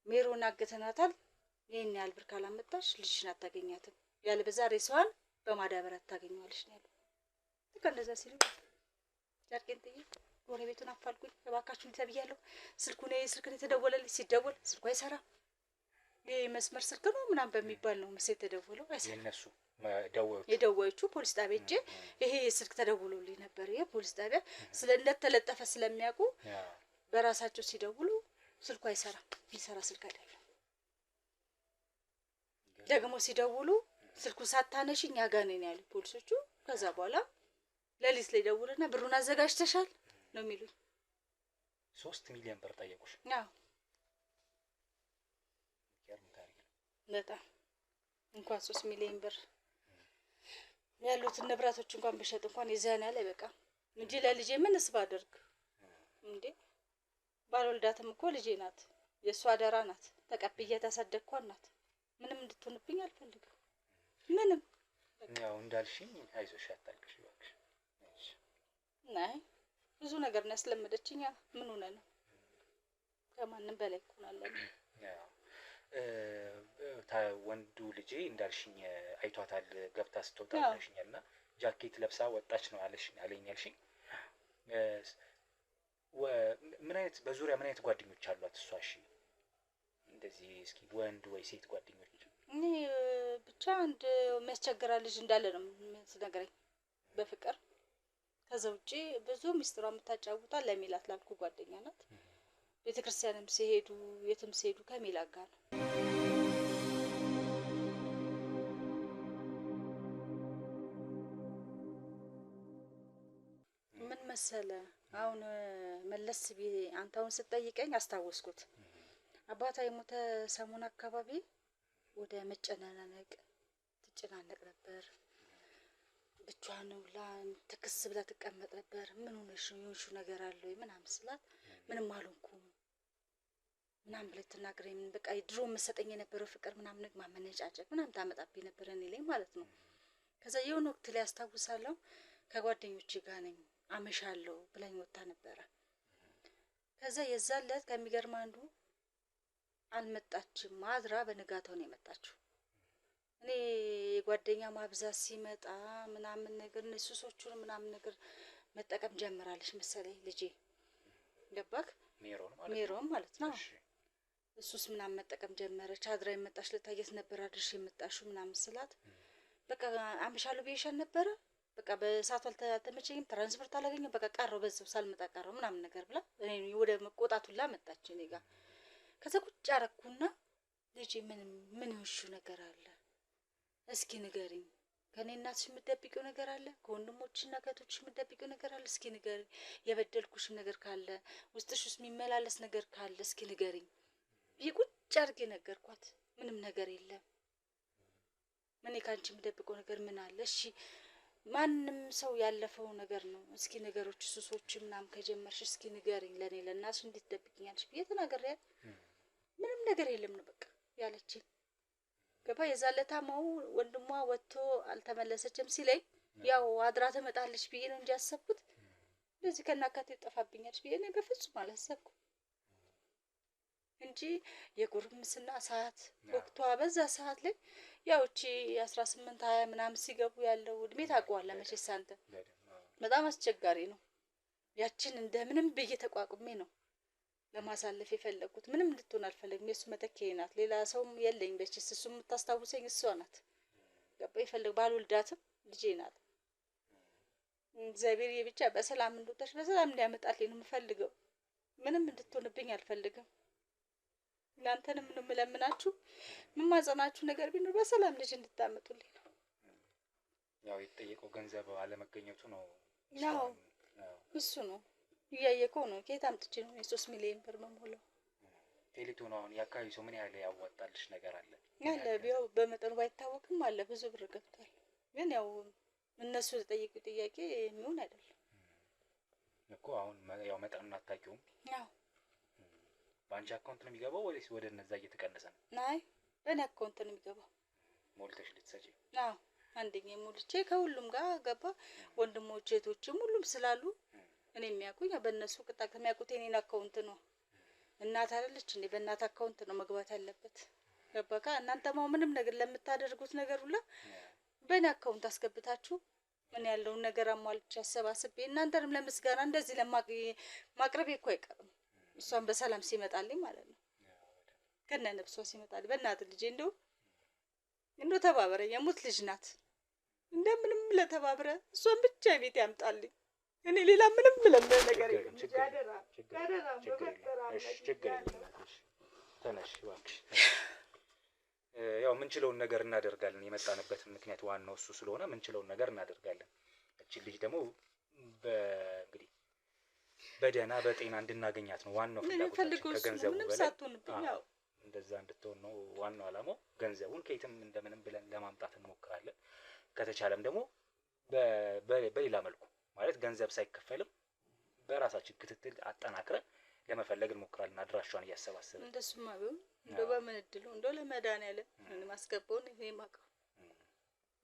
Speaker 2: ሜሮን አገተናታል፣ ይሄን ያህል ብር ካላመጣሽ ልጅሽን አታገኛትም፣ ያለበዛ ሬሳዋን በማዳበሪያ ታገኘዋለሽ ነው ያለው። እንደዛ ሲሉ ጃርኬን ጥዬ ጎረቤቱን አፋልጉኝ እባካችሁን ተብያለሁ። ስልኩን የተደወለልኝ ሲደወል ስልኩ አይሰራም። ይሄ መስመር ስልክ ነው ምናምን በሚባል ነው መሰለኝ የተደወለው። አይሰራም።
Speaker 1: የነሱ
Speaker 2: የደወለቹ ፖሊስ ጣቢያ ሄጄ ይሄ ስልክ ተደውሎልኝ ነበር። ይሄ ፖሊስ ጣቢያ እንደተለጠፈ ስለሚያውቁ በራሳቸው ሲደውሉ ስልኩ አይሰራም። የሚሰራ ስልክ አይደለም። ደግሞ ሲደውሉ ስልኩን ሳታነሺ እኛ ጋር ነን ያሉ ፖሊሶቹ። ከዛ በኋላ ሌሊት ላይ ደውልና ብሩን አዘጋጅተሻል ነው የሚሉኝ።
Speaker 1: 3 ሚሊዮን ብር ጠየቁሽ?
Speaker 2: አዎ በጣም እንኳን 3 ሚሊዮን ብር ያሉትን ንብረቶች እንኳን ብሸጥ እንኳን የዛን ያለ በቃ እንጂ ለልጄ ምንስ ባደርግ እንዴ? ባልወልዳትም እኮ ልጄ ናት፣ የእሷ አደራ ናት። ተቀብዬ ታሳደግኳት ናት። ምንም እንድትሆንብኝ አልፈልግም። ምንም
Speaker 1: ያው እንዳልሽኝ አይዞሽ አታልቅሽ እባክሽ።
Speaker 2: ናይ ብዙ ነገር ነው ያስለመደችኝ። ምን ሆነ ነው ከማንም በላይ ሆናለኝ።
Speaker 1: ያው ወንዱ ልጄ እንዳልሽኝ አይቷታል ገብታ ስትወጣ አለሽኛልና ጃኬት ለብሳ ወጣች ነው አለኝ ያልሽኝ። ምን አይነት በዙሪያ ምን አይነት ጓደኞች አሏት እሷ? እሺ እንደዚህ እስኪ ወንድ ወይ ሴት ጓደኞች?
Speaker 2: እኔ ብቻ አንድ የሚያስቸግራ ልጅ እንዳለ ነው የምትነግረኝ በፍቅር። ከዛ ውጪ ብዙ ሚስጥሯ የምታጫውታ ለሚላት ላልኩ ጓደኛ ናት። ቤተክርስቲያንም ሲሄዱ የትም ሲሄዱ ከሚላት ጋር ነው። ምን መሰለ አሁን መለስ ቢ አንተ አሁን ስትጠይቀኝ አስታወስኩት። አባቷ የሞተ ሰሞን አካባቢ ወደ መጨናነቅ ትጨናነቅ ነበር። ብቻዋን ውላ ትክስ ብላ ትቀመጥ ነበር። ምን ሆነሽ ነው? የሆንሽው ነገር አለ ወይ ምናምን ስላት ምንም አልሆንኩም ምናምን ብለህ ትናገረኝ። በቃ ድሮ መሰጠኝ የነበረው ፍቅር ምናምን ማመነጫጨቅ ምናምን ታመጣብኝ ነበር እኔ ላይ ማለት ነው። ከዛ የሆነ ወቅት ላይ አስታውሳለሁ ከጓደኞቼ ጋር ነኝ አመሻለሁ ብላኝ ወጣ ነበረ። ከዛ የዛን ዕለት ከሚገርም አንዱ አልመጣችም። አድራ በንጋታው ነው የመጣችው። እኔ የጓደኛ ማብዛት ሲመጣ ምናምን ነገር ሱሶቹን ምናምን ነገር መጠቀም ጀምራለች መሰለኝ ልጄ። ገባክ? ሜሮን ማለት ነው። እሱስ ምናምን መጠቀም ጀመረች። አድራ የመጣች ለታየት ነበር አድርሽ የመጣሽው ምናምን ስላት በቃ አመሻለሁ ብዬሻል ነበረ በቃ በሰዓቱ አልተመቸኝም፣ ትራንስፖርት አላገኘም፣ በቃ ቀረው በዛው ሳልመጣ ቀረው ምናምን ነገር ብላ እኔ ወደ መቆጣቱላ መጣች እኔ ጋር። ከዛ ቁጭ አረኩና ልጄ ምን ይውሹ ነገር አለ እስኪ ንገሪኝ። ከኔ እናትሽ የምትደብቂው ነገር አለ? ከወንድሞችና ከእህቶችሽ የምትደብቂው ነገር አለ? እስኪ ንገሪኝ። የበደልኩሽ ነገር ካለ ውስጥሽ ውስጥ የሚመላለስ ነገር ካለ እስኪ ንገሪኝ ብዬ ቁጭ አድርጌ ነገርኳት። ምንም ነገር የለም። እኔ ካንቺ የምደብቀው ነገር ምን አለ? እሺ ማንም ሰው ያለፈው ነገር ነው። እስኪ ነገሮች ሱሶች ምናምን ከጀመርሽ እስኪ ንገሪኝ ለኔ ለእናትሽ እንዴት ትደብቂኛለሽ ብዬ ተናግሬያት ምንም ነገር የለም ነው በቃ ያለችኝ። ገባ? የዛለታማው ወንድሟ ወጥቶ አልተመለሰችም ሲለኝ ያው አድራ ትመጣለች ብዬ ነው እንጂ ያሰብኩት እንደዚህ ከናካቴ ጠፋብኛለች ብዬ ነው በፍጹም አላሰብኩም። እንጂ የጉርምስና ሰዓት ወቅቷ በዛ ሰዓት ላይ ያው እቺ 18 20 ምናምን ሲገቡ ያለው እድሜ ታውቀዋለህ መቼስ አንተ። በጣም አስቸጋሪ ነው። ያችን እንደምንም ብዬ ተቋቁሜ ነው ለማሳለፍ የፈለኩት። ምንም እንድትሆን አልፈለግም። የሱ መተኪያ ናት። ሌላ ሰውም የለኝ በችስ እሱ የምታስታውሰኝ እሷ ናት። ገባ? ይፈልግ ባልወልዳትም ልጄ ናት። እግዚአብሔር ብቻ በሰላም እንድትወጣሽ በሰላም እንዲያመጣልኝ ነው የምፈልገው። ምንም እንድትሆንብኝ አልፈልግም። እናንተንም ነው የምለምናችሁ የምማጸናችሁ ነገር ቢኖር በሰላም ልጅ እንድታመጡልኝ ነው።
Speaker 1: ያው የተጠየቀው ገንዘብ አለመገኘቱ ነው።
Speaker 2: ያው እሱ ነው እያየከው ነው። ከየት አምጥቼ ነው የ3 ሚሊዮን ብር መሞላው?
Speaker 1: ቴሌቶን አሁን የአካባቢ ሰው ምን ያህል ያዋጣልሽ ነገር አለ?
Speaker 2: ያለ ቢያው በመጠኑ ባይታወቅም አለ ብዙ ብር ገብቷል። ግን ያው እነሱ ተጠየቁ ጥያቄ የሚሆን አይደለም
Speaker 1: እኮ አሁን ያው መጠኑን አታውቂውም።
Speaker 2: ያው
Speaker 1: ባንቺ አካውንት ነው የሚገባው ወይስ ወደ እነዛ እየተቀነሰ ነው?
Speaker 2: ናይ በእኔ አካውንት ነው የሚገባው።
Speaker 1: ሞልተሽ ልትሰጪ?
Speaker 2: አዎ አንደኛ ሞልቼ ከሁሉም ጋር ገባ። ወንድሞቼ እህቶችም ሁሉም ስላሉ እኔ የሚያውቁኝ በእነሱ ቅጣት ከሚያውቁት የኔን አካውንት ነው። እናት አይደለች እንዴ? በእናት አካውንት ነው መግባት ያለበት። ገባካ? እናንተማ ምንም ነገር ለምታደርጉት ነገር ሁላ በእኔ አካውንት አስገብታችሁ ምን ያለውን ነገር አሟልቼ አሰባስቤ እናንተንም ለምስጋና እንደዚህ ለማቅረብ እኮ አይቀርም። እሷን በሰላም ሲመጣልኝ ማለት ነው። ከነ ነፍሷ ሲመጣልኝ በእናት ልጄ እንደው ተባበረኝ። የሙት ልጅ ናት። እንደምንም ለተባብረ እሷን ብቻ ቤት ያምጣልኝ። እኔ ሌላ ምንም ለምን ነገር የለም። ያደራ
Speaker 1: ችግር የለም። ተነሽ እባክሽ። ያው ምንችለውን ነገር እናደርጋለን። የመጣንበት ምክንያት ዋናው እሱ ስለሆነ ምንችለውን ነገር እናደርጋለን። እቺ ልጅ ደግሞ እንግዲህ በደህና በጤና እንድናገኛት ነው ዋናው ፍላጎታችን። ከገንዘቡ በላይ ያው እንደዛ እንድትሆን ነው ዋናው ዓላማው። ገንዘቡን ከየትም እንደምንም ብለን ለማምጣት እንሞክራለን። ከተቻለም ደግሞ በሌላ መልኩ ማለት ገንዘብ ሳይከፈልም በራሳችን ክትትል አጠናክረን ለመፈለግ እንሞክራለን። አድራሻዋን እያሰባሰብን
Speaker 2: እንደሱማ ቢሆን እንደው በምን እድሉ እንደው ለመድኃኒዓለም ምን ማስገባውን እኔ ማቀው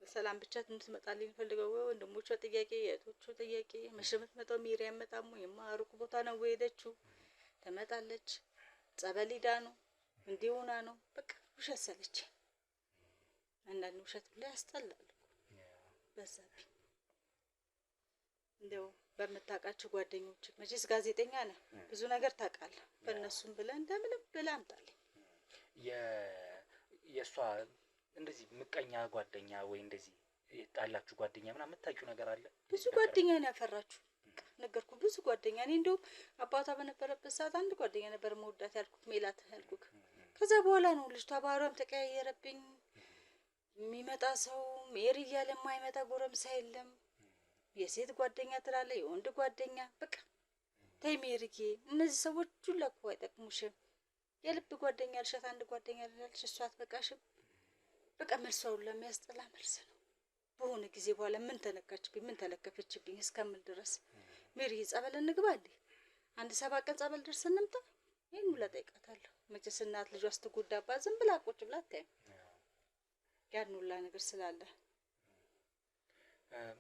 Speaker 2: በሰላም ብቻ እንድትመጣልኝ ፈልገው ወንድሞቿ ጥያቄ የእህቶቿ ጥያቄ መሸመት መጣው ሚሪያም መጣሙ የማሩቅ ቦታ ነው ወይደችው ተመጣለች ጸበል ሄዳ ነው እንዲሆና ነው በቃ ውሸት ሰለች። አንዳንድ ውሸት ብላ ያስጠላል በዛብኝ። እንደው በመታቃቸው ጓደኞች መቼስ ጋዜጠኛ ነህ ብዙ ነገር ታውቃለህ። በእነሱም ብለህ እንደምንም ብለህ አምጣልኝ።
Speaker 1: የእሷ እንደዚህ ምቀኛ ጓደኛ ወይ እንደዚህ የጣላችሁ ጓደኛ ምናምን የምታውቂው ነገር አለ?
Speaker 2: ብዙ ጓደኛ ነው ያፈራችሁ። ነገርኩ ብዙ ጓደኛ። እኔ እንደውም አባቷ በነበረበት ሰዓት አንድ ጓደኛ ነበር መወዳት ያልኩት ሜላት ያልኩት። ከዛ በኋላ ነው ልጅቷ ባህሪዋም ተቀያየረብኝ። የሚመጣ ሰው ሜሪ እያለ የማይመጣ ጎረምሳ የለም። የሴት ጓደኛ ትላለ የወንድ ጓደኛ በቃ ተይ ሜሪዬ፣ እነዚህ ሰዎች ሁሉ እኮ አይጠቅሙሽም። የልብ ጓደኛ ልሻት አንድ ጓደኛ ልላልሽ እሷ አትበቃሽም። በቃ መልሷ ሁሉ የሚያስጠላ መልስ ነው። በሆነ ጊዜ በኋላ ምን ተነካችብኝ ምን ተለከፈችብኝ እስከምል ድረስ ሜሪዬ ጸበል እንግባ እንዴ አንድ 7 ቀን ጸበል ደርሰን እንምጣ ይሄን ሁላ ጠይቃታለሁ። መቼስ እናት ልጇ ስትጎዳባት ዝም ብላ ቁጭ ብላ አታይም። ያን ሁላ ነገር ስላለ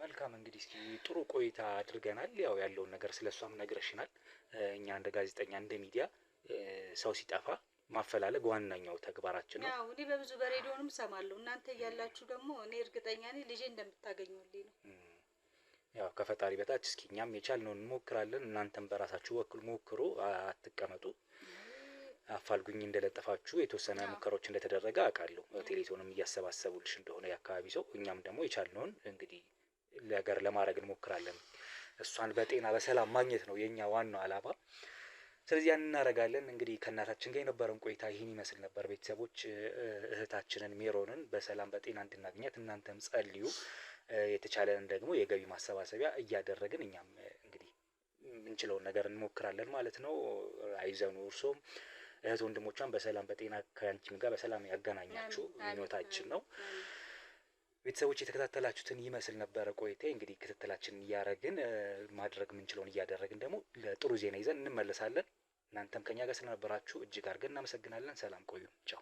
Speaker 1: መልካም እንግዲህ እስኪ ጥሩ ቆይታ አድርገናል። ያው ያለውን ነገር ስለሷም ነግረሽናል። እኛ እንደ ጋዜጠኛ እንደ ሚዲያ ሰው ሲጠፋ ማፈላለግ ዋናኛው ተግባራችን ነው።
Speaker 2: ያው እኔ በብዙ በሬዲዮንም ሰማለሁ። እናንተ ያላችሁ ደግሞ እኔ እርግጠኛ ነኝ ልጄ እንደምታገኙልኝ ነው።
Speaker 1: ያው ከፈጣሪ በታች እስኪ እኛም የቻልነውን እንሞክራለን። እናንተም በራሳችሁ ወክል ሞክሩ፣ አትቀመጡ። አፋልጉኝ እንደለጠፋችሁ የተወሰነ ሙከራዎች እንደተደረገ አውቃለሁ። ቴሌቶንም እያሰባሰቡልሽ እንደሆነ የአካባቢ ሰው፣ እኛም ደግሞ የቻልነውን እንግዲህ ነገር ለማድረግ እንሞክራለን። እሷን በጤና በሰላም ማግኘት ነው የኛ ዋናው ዓላማ። ስለዚህ ያን እናደርጋለን። እንግዲህ ከእናታችን ጋር የነበረን ቆይታ ይህን ይመስል ነበር። ቤተሰቦች እህታችንን ሜሮንን በሰላም በጤና እንድናገኛት እናንተም ጸልዩ። የተቻለንን ደግሞ የገቢ ማሰባሰቢያ እያደረግን እኛም እንግዲህ የምንችለውን ነገር እንሞክራለን ማለት ነው። አይዘኑ። እርሶም እህት ወንድሞቿን በሰላም በጤና ከአንቺም ጋር በሰላም ያገናኛችሁ ምኞታችን ነው። ቤተሰቦች የተከታተላችሁትን ይመስል ነበረ ቆይታ። እንግዲህ ክትትላችንን እያደረግን ማድረግ የምንችለውን እያደረግን ደግሞ ለጥሩ ዜና ይዘን እንመለሳለን። እናንተም ከኛ ጋር ስለነበራችሁ እጅግ አድርገን እናመሰግናለን። ሰላም ቆዩ። ቻው።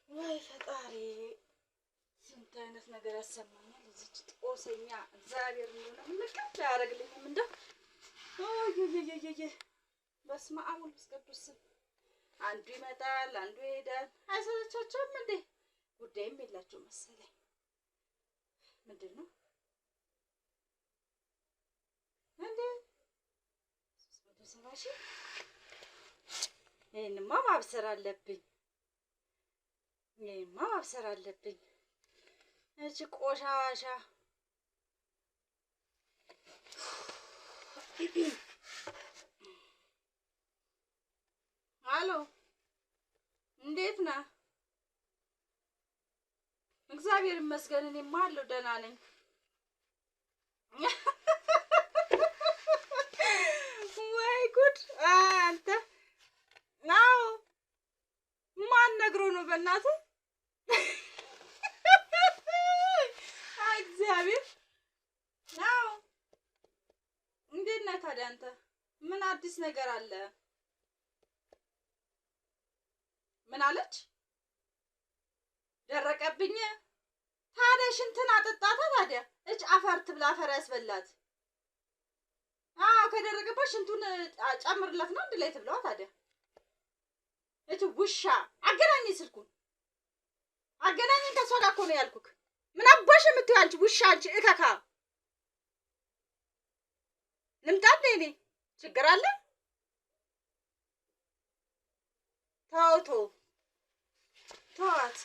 Speaker 2: ወይ ፈጣሪ ስንት አይነት ነገር ያሰማኛል። እዚች ጦሰኛ እግዚአብሔር እንደሆነ ምንቀጥ ያደርግልኝም እንደው በስመ አብ ወወልድ ወመንፈስ ቅዱስ። አንዱ ይመጣል አንዱ ይሄዳል። አይሰለቻቸውም እንዴ? ጉዳይም የላቸው መሰለኝ። ምንድን ነው እንዴ? 370 ሺህ ይሄንማ ማብሰር አለብኝ። ይሄንማ ማብሰር አለብኝ። እቺ ቆሻሻ አሎ፣ እንዴት ነህ? እግዚአብሔር ይመስገን እኔማ አለሁ ደህና ነኝ። ወይ ጉድ! አንተ ናው ማን ነግሮ ነው በእናትህ? አይ እግዚአብሔር ናው። እንዴት ነህ ታዲያ አንተ? ምን አዲስ ነገር አለ? ምን አለች? ደረቀብኝ። ታዲያ ሽንትን አጠጣታ። ታዲያ እጭ አፈር ትብላ፣ አፈር ያስበላት። አዎ ከደረቀባት ሽንቱን ጨምርላት ነው አንድ ላይ ትብላዋ። ታዲያ እጭ ውሻ አገናኝ፣ ስልኩን አገናኝ። ከሷ ጋር እኮ ነው ያልኩክ። ምን አባሽ የምትይው አንቺ ውሻ፣ አንቺ እከካ። ልምጣ እንደ እኔ ችግር አለ? ተዋት።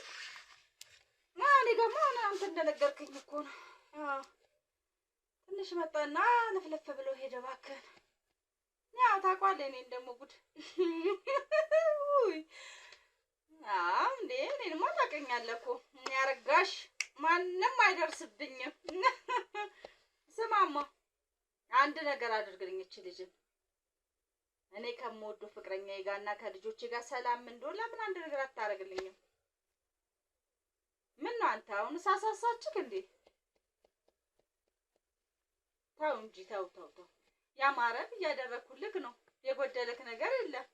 Speaker 2: እኔ ደግሞ አንተ እንደነገርከኝ እኮ ነው። ትንሽ መጣና ለፍለፍ ብሎ ሄደ። እባክህ ያው ታውቀዋለህ እኔን ደግሞ ጉድ እንዴ እኔንማ ታውቀኛለህ እኮ ያረጋሽ ማንም አይደርስብኝም። ስማማ አንድ ነገር አድርግልኝ እቺ ልጅን እኔ ከምወደው ፍቅረኛዬ ጋርና ከልጆቼ ጋር ሰላም እንደው ለምን አንድ ነገር አታረግልኝም? ምን ነው አንተ አሁን ሳሳሳችክ እንዴ? ታው እንጂ ታው ያማረን እያደረኩልክ ነው። የጎደለክ ነገር የለም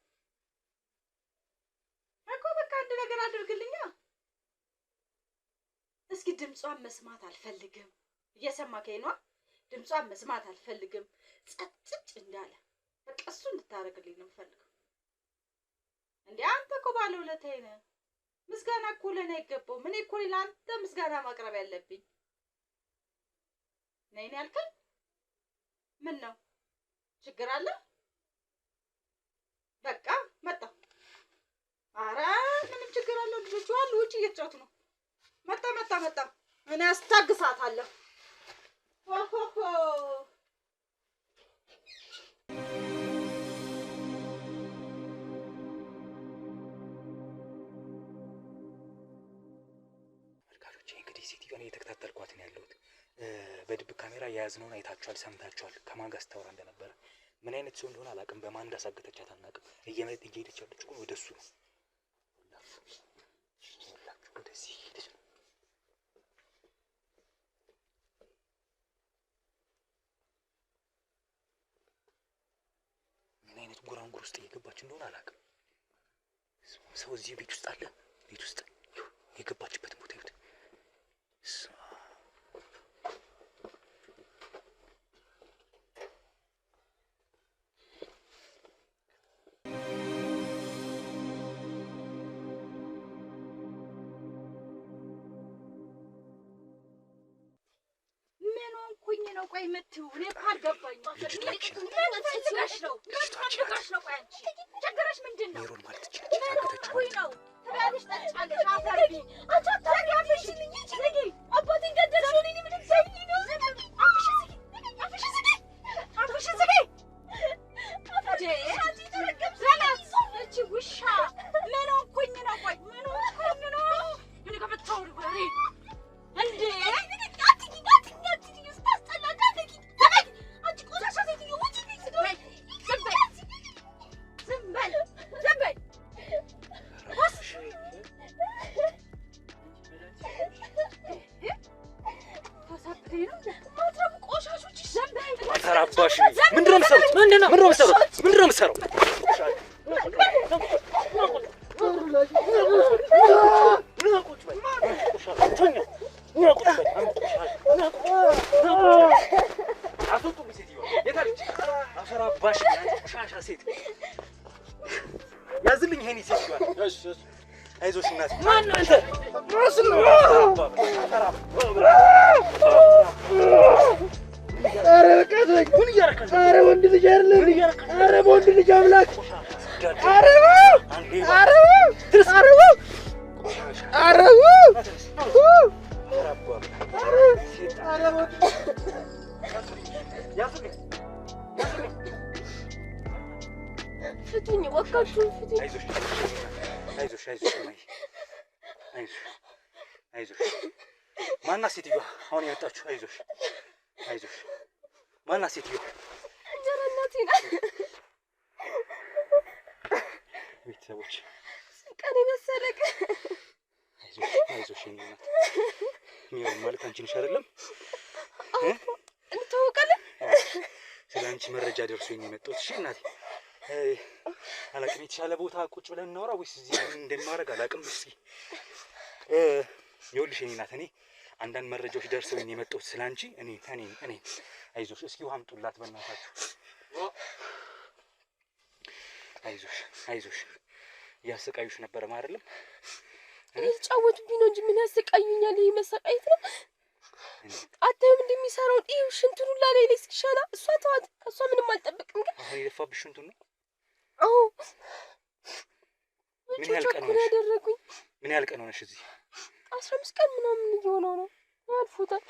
Speaker 2: እኮ በቃ አንድ ነገር አድርግልኛ። እስኪ ድምጿን መስማት አልፈልግም። እየሰማከኝ ነው? ድምጿን መስማት አልፈልግም። ጸጥጭ እንዳለ በቃ እሱ እንድታረግልኝ ነው የምፈልገው። እንዴ አንተ እኮ ባለውለታዬ ነህ። ምስጋና እኮ ለኔ አይገባውም። እኔ እኮ ለአንተ ምስጋና ማቅረብ ያለብኝ ነኝ ያልከኝ። ምን ነው ችግር አለ? በቃ መጣ። ኧረ ምንም ችግር አለ። ልጆቹ አሉ ውጪ እየተጫወቱ ነው። መጣ እኔ አስታግሳታለሁ። ሆሆሆ
Speaker 1: እንግዲህ ሴትዮዋን እየተከታተልኳት ነው ያለሁት። በድብቅ ካሜራ የያዝነውን አይታችኋል፣ ሰምታችኋል። ከማን ጋር ስታወራ እንደነበረ ምን አይነት ሰው እንደሆነ አላውቅም። በማን እንዳሳገተቻት አናውቅም። እየሄደች ያለችው ግን ወደሱ ነው። ወደዚህ ሄደች ነው። ምን አይነት ጉራንጉር ውስጥ እየገባች እንደሆነ አላውቅም። ሰው እዚህ ቤት ውስጥ አለ። ቤት ውስጥ የገባችበትን ቦታ ይሁት
Speaker 2: ነው። ቆይ የምትይው እኔ እኮ አልገባኝም። ምን ፈልገሽ ነው? ቆይ አንቺ ቸገረሽ ምንድን ነው?
Speaker 1: ሜሮን ማለት ትችላለች።
Speaker 2: ነው ትላለሽ ጠጫለሽ አፈርቢ አንቺ አታርጋለሽ። ዝጊ አባቴን ገደልሽ። እኔ ምንም ዘይኝ ነው። አፍሽ ዝጊ አፍሽ ዝጊ አንቺ ተረገም ዘናት እቺ ውሻ ምን ሆንኩኝ ነው? ቆይ ምን ሆንኩኝ ነው? ምን ከመታወሪ ወሬ እንዴ
Speaker 1: አባሽ ምንድነው የምትሰሩት? ምንድነው የምትሰሩት? ያዝልኝ ይሄን ሴትዮዋ። አይዞሽ እናት። ማን አንተ?
Speaker 5: ኧረ በቃ ተወኝ። ኧረ ወንድ ልጅ አይደለም። ኧረ በወንድ ልጅ አምላክ።
Speaker 3: ፍቱኝ እባካችሁ ፍቱኝ።
Speaker 1: አይዞሽ ማናት ሴትዮዋ አሁን የመጣችሁ? አይዞሽ ማናት ሴትዮዋ?
Speaker 3: እንጀራ እናቴ ናት።
Speaker 1: ቤተሰቦች
Speaker 3: ቀኔ መሰለቅ።
Speaker 1: አይዞሽ እናት። ሜሮን ማለት አንቺ ነሽ አይደለም?
Speaker 3: እንተዋወቃለን።
Speaker 1: ስለ አንቺ መረጃ ደርሶኝ የመጣሁት። እሺ እናቴ አላውቅም። የተሻለ ቦታ ቁጭ ብለን እናወራ ወይስ እዚህ እንደማደርግ አላውቅም። እስኪ ይኸውልሽ የእኔ እናት፣ እኔ አንዳንድ መረጃዎች ደርሰውኝ የመጣሁት ስለ አንቺ። እኔ አይዞሽ፣ እስኪ ውሃ አምጡላት በእናታችሁ። አይዞሽ እያሰቃዩሽ ነበረ አይደለም?
Speaker 3: እየተጫወቱብኝ ነው እንጂ ምን ያሰቃዩኛል? ይሄ መሰቃየት ነው። አታዩም እንደሚሰራው? ይኸው ሽንቱን ሁላ ላይ እስኪሻላ። እሷ ተዋት፣ ከእሷ ምንም አልጠብቅም። ግን
Speaker 1: አሁን የለፋብሽ ሽንቱን ነው?
Speaker 3: አዎ።
Speaker 1: ምን ያህል ቀን ሆነሽ? ምን ያህል ቀን ሆነሽ እዚህ?
Speaker 3: 15 ቀን ምናምን እየሆነው ነው። ያልፉታል።